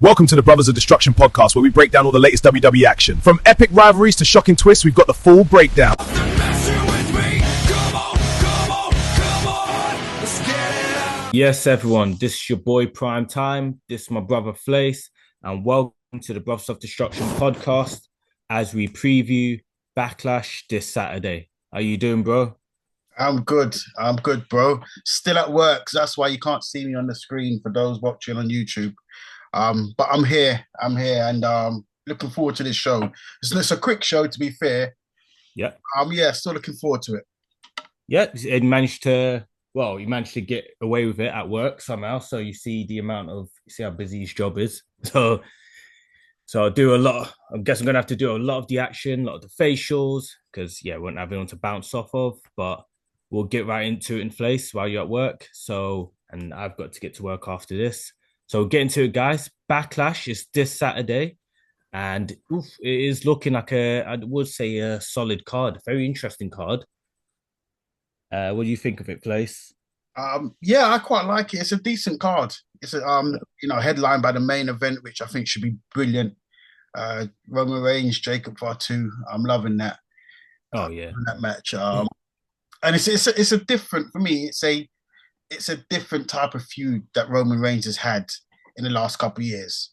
Welcome to the Brothers of Destruction podcast, where we break down all the latest WWE action. From epic rivalries to shocking twists, we've got the full breakdown. Yes, everyone, this is your boy Primetime. This is my brother Flace, and welcome to the Brothers of Destruction podcast as we preview Backlash this Saturday. How you doing, bro? I'm good, bro. Still at work, so that's why you can't see me on the screen for those watching on YouTube. But I'm here, and looking forward to this show. It's a quick show, to be fair. Yeah. Still looking forward to it. Yeah, you managed to get away with it at work somehow. So you see how busy his job is. So I do a lot. I guess I'm gonna have to do a lot of the action, a lot of the facials, because we won't have anyone to bounce off of. But we'll get right into it in Flace while you're at work. And I've got to get to work after this. So get into it, guys. Backlash is this Saturday, and it is looking like a solid card, very interesting card. What do you think of it, Flace? I quite like it. It's a decent card. It's headlined by the main event, which I think should be brilliant. Roman Reigns, Jacob Fatu. I'm loving that. Oh yeah, that match. And it's a different for me. It's a different type of feud that Roman Reigns has had in the last couple of years.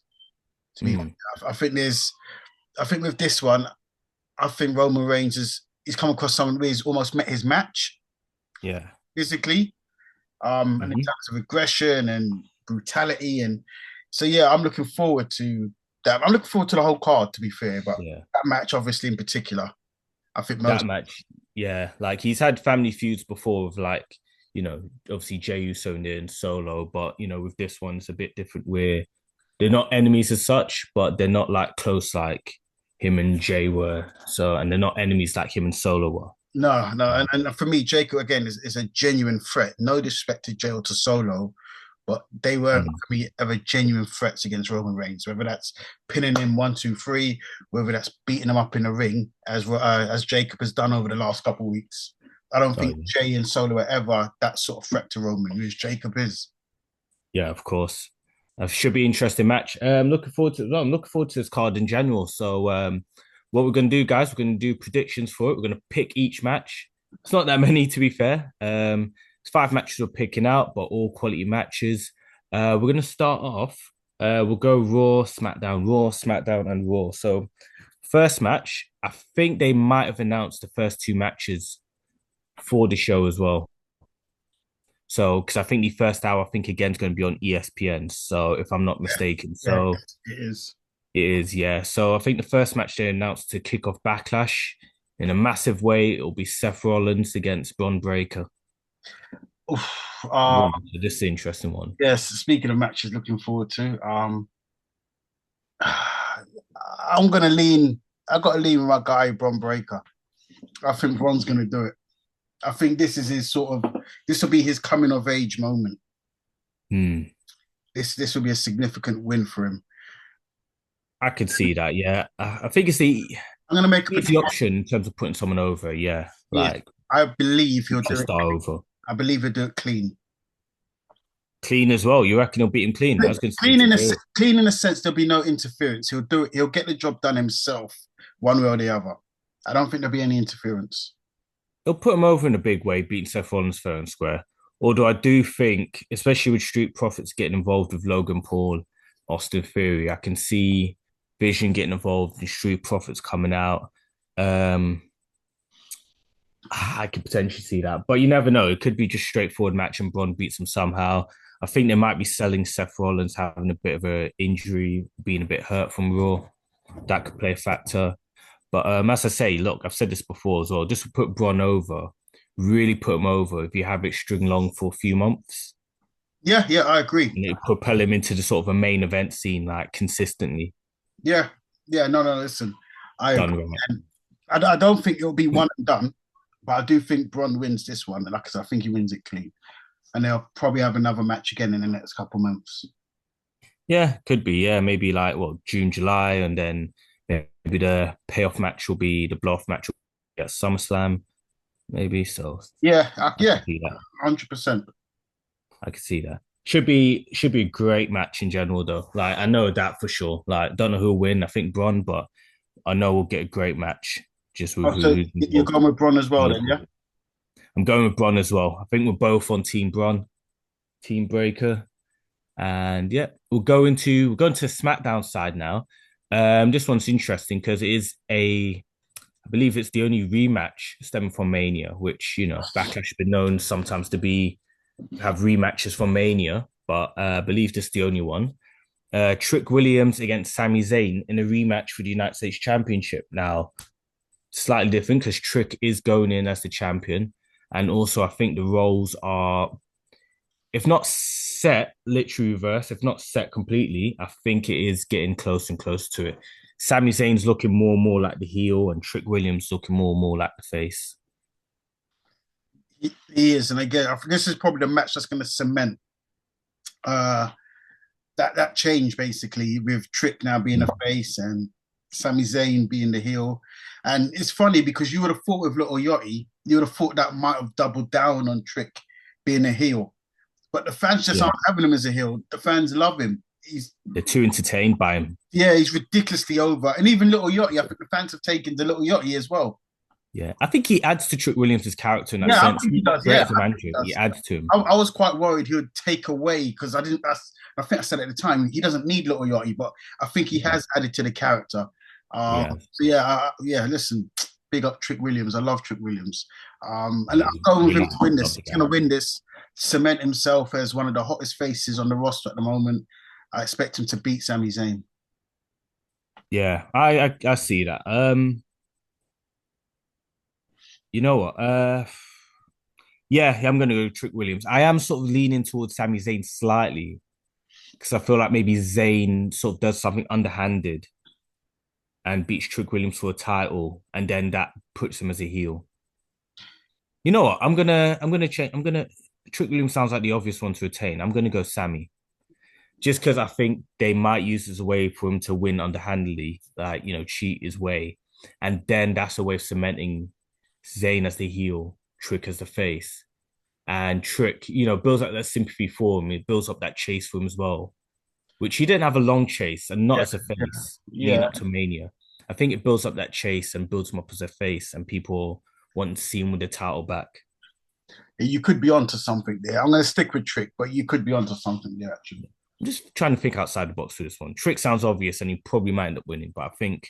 To me, I think with this one, I think Roman Reigns he's come across someone who's almost met his match. Yeah, physically, and in terms of aggression and brutality, and so I'm looking forward to that. I'm looking forward to the whole card, to be fair, but that match, obviously, in particular, I think that match. Yeah, like he's had family feuds before with obviously Jey Uso and Solo, but with this one it's a bit different where they're not enemies as such, but they're not like close like him and Jey were. So, and they're not enemies like him and Solo were. No, and for me, Jacob again is a genuine threat. No disrespect to Jey or to Solo, but they were for me ever genuine threats against Roman Reigns. Whether that's pinning him 1, 2, 3, whether that's beating him up in the ring, as Jacob has done over the last couple of weeks. I don't think Jey and Solo are ever that sort of threat to Roman, who Jacob is. Yeah, of course. Should be an interesting match. I'm looking forward to this card in general. So what we're going to do, guys, we're going to do predictions for it. We're going to pick each match. It's not that many, to be fair. It's 5 matches we're picking out, but all quality matches. We're going to start off. We'll go Raw, SmackDown, and Raw. So first match, I think they might have announced the first 2 matches for the show as well. So, because I think the first hour, again, is going to be on ESPN. So, if I'm not mistaken. So, it is. It is, yeah. So, I think the first match they announced to kick off Backlash in a massive way, it'll be Seth Rollins against Bron Breakker. This is an interesting one. Yes, speaking of matches, looking forward to. I've got to lean with my guy, Bron Breakker. I think Bron's going to do it. I think this is this will be his coming of age moment. This will be a significant win for him. I can see that, yeah. I think I'm going to make the option in terms of putting someone over, yeah. I believe he'll do it. Over. I believe he'll do it clean. Clean as well. You reckon he'll beat him clean? Clean in a sense, there'll be no interference. He'll do it. He'll get the job done himself, one way or the other. I don't think there'll be any interference. He'll put him over in a big way, beating Seth Rollins fair and square. Although I do think, especially with Street Profits getting involved with Logan Paul, Austin Theory, I can see Vision getting involved and Street Profits coming out. I could potentially see that. But you never know. It could be just straightforward match and Bron beats him somehow. I think they might be selling Seth Rollins having a bit of an injury, being a bit hurt from Raw. That could play a factor. But as I say, look, I've said this before as well. Just put Bron over, really put him over if you have it string along for a few months. Yeah, I agree. And it propel him into the sort of a main event scene, like consistently. Yeah. No, listen. I don't think it'll be one and done, but I do think Bron wins this one. Like I said, I think he wins it clean. And they'll probably have another match again in the next couple of months. Yeah, could be. Yeah, maybe June, July, and then maybe the payoff match will be the blow-off match will be at SummerSlam, maybe. So 100%. I could see that. Should be a great match in general though. Like I know that for sure. Like don't know who'll win. I think Bron, but I know we'll get a great match just with Oh, so who's you're involved. going with Bron as well, then, yeah? I'm going with Bron as well. I think we're both on Team Bron, Team Breaker. And yeah, we'll go into SmackDown side now. This one's interesting because it is I believe it's the only rematch stemming from Mania, which Backlash has been known sometimes to have rematches from Mania, but I believe this is the only one. Trick Williams against Sami Zayn in a rematch for the United States Championship. Now, slightly different because Trick is going in as the champion, and also I think the roles are, if not set, literally reverse, if not set completely, I think it is getting close and close to it. Sami Zayn's looking more and more like the heel, and Trick Williams looking more and more like the face. He is, and again, I think this is probably the match that's going to cement uh, that change basically with Trick now being a face and Sami Zayn being the heel. And it's funny because you would have thought with Little Yachty, you would have thought that might have doubled down on Trick being a heel. But the fans just aren't having him as a heel. The fans love him. They're too entertained by him. Yeah, he's ridiculously over. And even Little Yachty, I think the fans have taken the Little Yachty as well. Yeah, I think he adds to Trick Williams' character in that sense. I think he does. Yeah, he adds to him. I was quite worried he would take away because I didn't. I think I said at the time he doesn't need Little Yachty, but I think he has added to the character. Listen, big up Trick Williams. I love Trick Williams. And I'm going with him to win this. He's going to win this, cement himself as one of the hottest faces on the roster at the moment. I expect him to beat Sami Zayn. Yeah, I see that. You know what? I'm gonna go Trick Williams. I am sort of leaning towards Sami Zayn slightly because I feel like maybe Zayn sort of does something underhanded and beats Trick Williams for a title, and then that puts him as a heel. You know what? I'm gonna change. Trick Williams sounds like the obvious one to retain. I'm gonna go Sami, just because I think they might use this as a way for him to win underhandedly, like cheat his way, and then that's a way of cementing Zayn as the heel, Trick as the face. And Trick, builds up that sympathy for him. It builds up that chase for him as well, which he didn't have a long chase and not as a face leading up to Mania. I think it builds up that chase and builds him up as a face, and people want to see him with the title back. You could be onto something there. I'm going to stick with Trick, but you could be onto something there, actually. I'm just trying to think outside the box for this one. Trick sounds obvious, and he probably might end up winning, but I think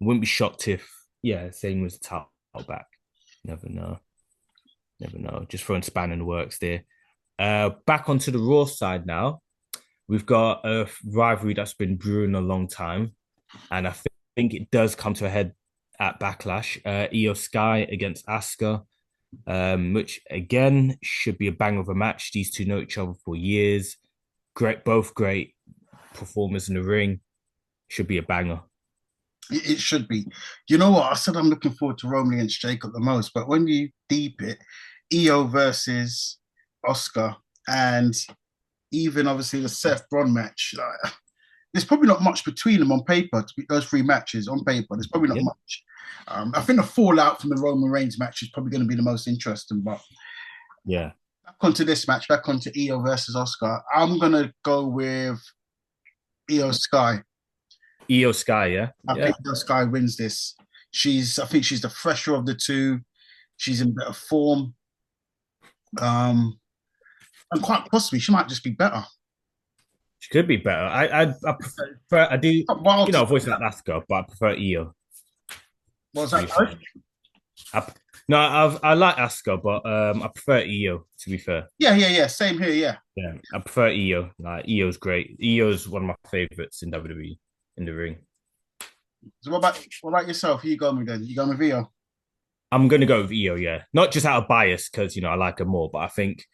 I wouldn't be shocked if, Zayn was the title back. Never know. Just throwing span in the works there. Back onto the Raw side now. We've got a rivalry that's been brewing a long time, and I think it does come to a head at Backlash. Iyo Sky against Asuka, which again should be a bang of a match. These two know each other for years. Both great performers in the ring. Should be a banger. It should be. You know what? I said I'm looking forward to Roman against Jacob the most, but when you deep it, Iyo versus Asuka, and even obviously the Seth Bron match, there's probably not much between them on paper. Those three matches on paper, there's probably not much. I think the fallout from the Roman Reigns match is probably going to be the most interesting. But back onto this match, back onto Iyo versus Asuka. I'm gonna go with Iyo Sky. Iyo Sky, yeah. I think Iyo Sky wins this. I think she's the fresher of the two. She's in better form. And quite possibly she might just be better. She could be better. I prefer. I do. Voice like Asuka, but I prefer Iyo. What was that? I like Asuka, but I prefer Iyo. To be fair. Yeah. Same here. Yeah, I prefer Iyo. Like Iyo's great. Iyo's one of my favorites in WWE in the ring. So what about yourself? Who you going with then? You going with Iyo? I'm gonna go with Iyo. Yeah, not just out of bias because I like her more, but I think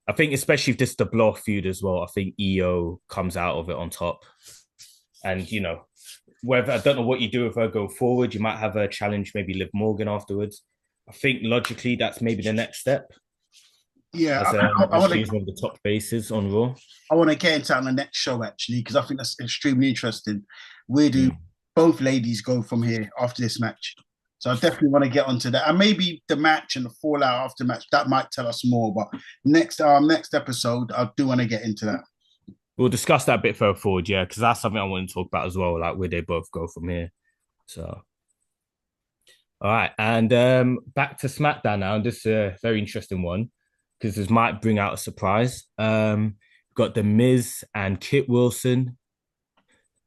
especially if this is the blow feud as well, I think Iyo comes out of it on top. And whether I don't know what you do with her go forward, you might have her challenge maybe Liv Morgan afterwards. I think logically that's maybe the next step. Yeah, I want to use one of the top faces on Raw. I want to get into that on the next show actually because I think that's extremely interesting. Where do both ladies go from here after this match? So I definitely want to get onto that, and maybe the match and the fallout after match that might tell us more. But next episode, I do want to get into that. We'll discuss that a bit further forward, yeah, because that's something I want to talk about as well, like where they both go from here. So, all right, and back to SmackDown now. This is a very interesting one because this might bring out a surprise. Got the Miz and Kit Wilson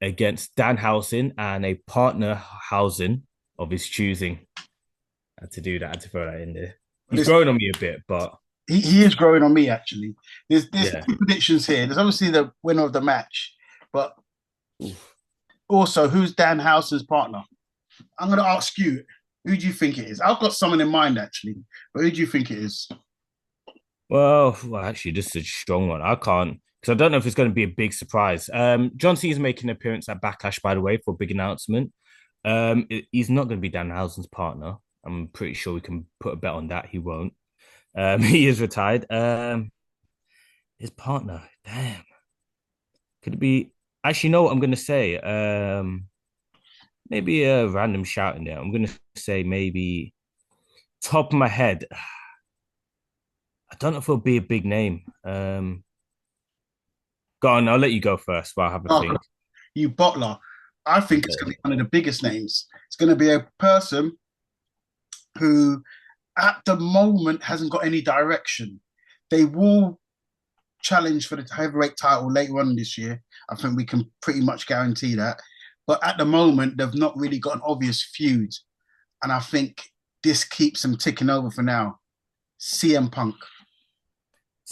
against Danhausen and a partner Hausen of his choosing. I had to do that. I had to throw that in there. He's growing on me a bit, but he is growing on me actually. There's yeah. two predictions here. There's obviously the winner of the match, but also who's Danhausen's partner? I'm going to ask you, who do you think it is? I've got someone in mind actually, but who do you think it is? Well, actually, this is a strong one. I can't because I don't know if it's going to be a big surprise. John Cena is making an appearance at Backlash, by the way, for a big announcement. He's not going to be Danhausen's partner. I'm pretty sure we can put a bet on that. He won't. He is retired. His partner, damn, could it be? Actually, you know what I'm going to say? Maybe a random shout in there. I'm going to say maybe top of my head. I don't know if it'll be a big name. Go on, I'll let you go first while I have a think. You bottler. I think it's going to be one of the biggest names. It's going to be a person who, at the moment, hasn't got any direction. They will challenge for the heavyweight title later on this year. I think we can pretty much guarantee that. But at the moment, they've not really got an obvious feud. And I think this keeps them ticking over for now. CM Punk.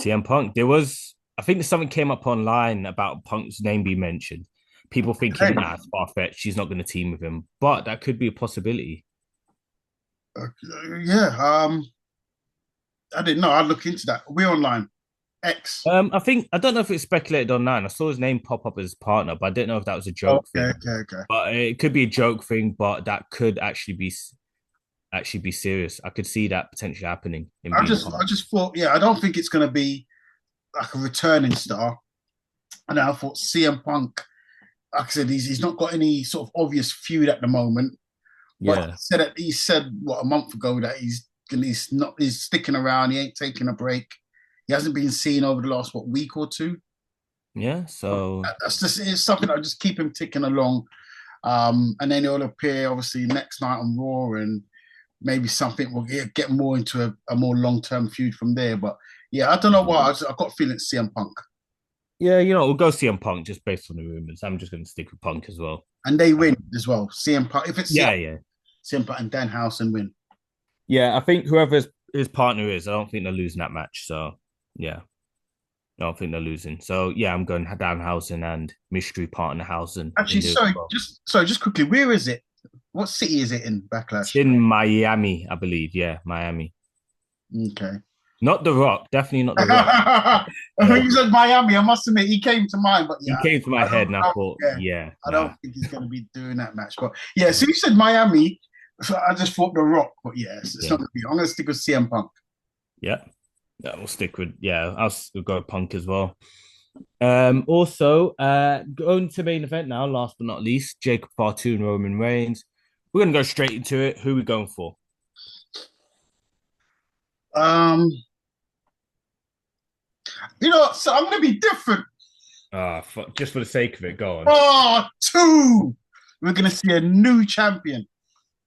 CM Punk. I think there's something came up online about Punk's name being mentioned. People thinking, it's far-fetched. She's not going to team with him. But that could be a possibility. I didn't know. I'd look into that. We're online. X. I don't know if it's speculated online. I saw his name pop up as partner, but I didn't know if that was a joke thing. Okay. But it could be a joke thing, but that could actually be serious. I could see that potentially happening. I just thought, I don't think it's going to be like a returning star. And I thought CM Punk, like I said, he's not got any sort of obvious feud at the moment. But he said a month ago that he's sticking around. He ain't taking a break. He hasn't been seen over the last week or two. Yeah, so it's something that just keep him ticking along. And then he'll appear obviously next night on Raw, and maybe something will get more into a more long-term feud from there. But yeah, I don't know why. I've got a feeling it's CM Punk. Yeah, we'll go CM Punk just based on the rumors. I'm just going to stick with Punk as well. And they win as well. CM Punk. If it's CM Punk and Danhausen win. Yeah, I think whoever his partner is, I don't think they're losing that match. So yeah, I don't think they're losing. So yeah, I'm going Danhausen and mystery partner Hausen. Actually, just quickly, where is it? What city is it in, Backlash? It's in Miami, I believe. Yeah, Miami. Okay. Not The Rock. Definitely not The Rock. When you said Miami, I must admit, he came to mind. But he came to my head and I thought, I don't think he's going to be doing that match. But yeah, so you said Miami. So I just thought The Rock. But it's not going to be. I'm going to stick with CM Punk. Yeah, we'll stick with, we'll go Punk as well. Also, going to main event now, last but not least, Jacob Fatu and Roman Reigns. We're going to go straight into it. Who are we going for? So I'm going to be different. Just for the sake of it, go on. Two. We're going to see a new champion.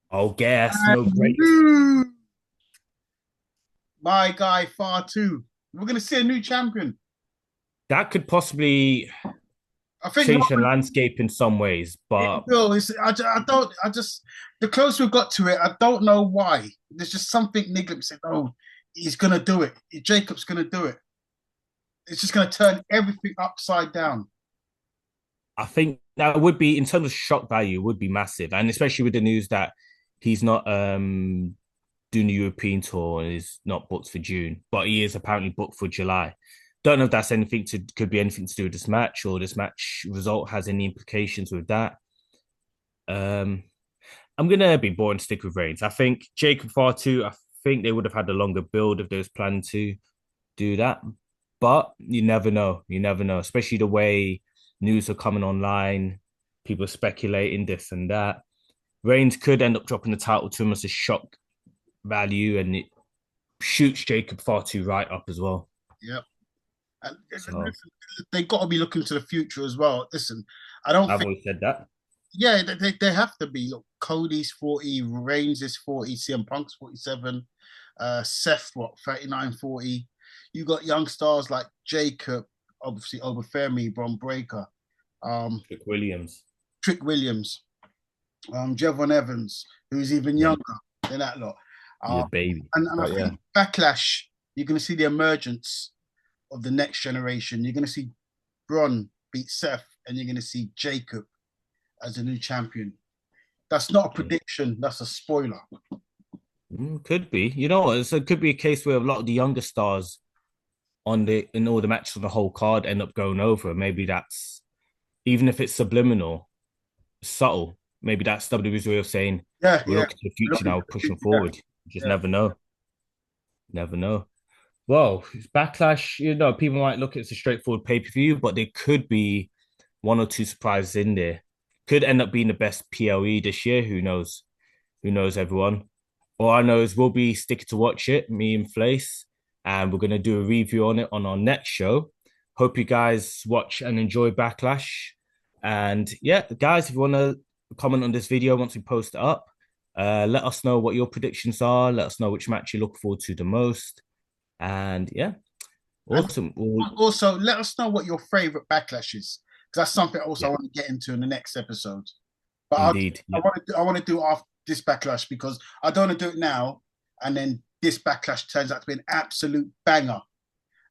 Oh, gas. No great. My guy, Fatu. We're going to see a new champion. That could possibly change the landscape in some ways, but the closer we got to it, I don't know why. There's just something niggling said, he's going to do it. Jacob's going to do it. It's just going to turn everything upside down. I think that would be, in terms of shock value, would be massive. And especially with the news that he's not doing the European tour and is not booked for June, but he is apparently booked for July. Don't know if that's could be anything to do with this match, or this match result has any implications with that. I'm going to be boring, stick with Reigns. I think Jacob Fatu, I think they would have had a longer build if they was planning to do that. But you never know. You never know, especially the way news are coming online. People speculating this and that. Reigns could end up dropping the title to him as a shock value, and it shoots Jacob Fatu right up as well. Yep. And So they got to be looking to the future as well. Listen, I've always said that. Yeah, they have to be. Look, Cody's 40, Reigns is 40, CM Punk's 47, Seth, 39, 40. You got young stars like Jacob, obviously over Fermi, Bron Breakker, Trick Williams, Jevon Evans, who's even younger than that lot. baby. And I think Backlash, you're going to see the emergence of the next generation. You're going to see Bron beat Seth, and you're going to see Jacob as a new champion. That's not a prediction. That's a spoiler. Could be. You know what? It could be a case where a lot of the younger stars in all the matches on the whole card end up going over. Maybe that's, even if it's subliminal, subtle. Maybe that's WWE's way of saying, we're looking to the future now, pushing forward. You just never know. Never know. Well, it's Backlash. You know, people might look at it as a straightforward pay-per-view, but there could be one or two surprises in there. Could end up being the best PLE this year. Who knows? Who knows, everyone? All I know is we'll be sticking to watch it, me and Flace, and we're going to do a review on it on our next show. Hope you guys watch and enjoy Backlash. And yeah, guys, if you want to comment on this video once we post it up, let us know what your predictions are. Let us know which match you look forward to the most. And yeah, awesome. Also, let us know what your favorite Backlash is, because that's something I want to get into in the next episode. But indeed, I want to do after this Backlash, because I don't want to do it now and then this Backlash turns out to be an absolute banger,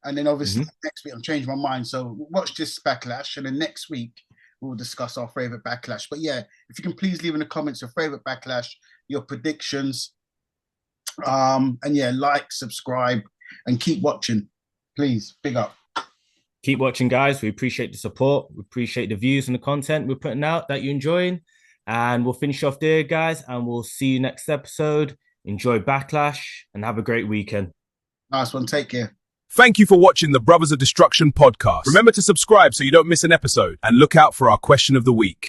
and then obviously next week I'm changing my mind. So watch this Backlash, and then next week we'll discuss our favorite Backlash. But yeah, if you can please leave in the comments your favorite Backlash, your predictions, and yeah, like, subscribe, and keep watching, please. Big up. Keep watching, guys. We appreciate the support. We appreciate the views and the content we're putting out that you're enjoying. And we'll finish off there, guys, and we'll see you next episode. Enjoy Backlash and have a great weekend. Nice one. Take care. Thank you for watching the Brothers of Destruction podcast. Remember to subscribe so you don't miss an episode, and look out for our question of the week.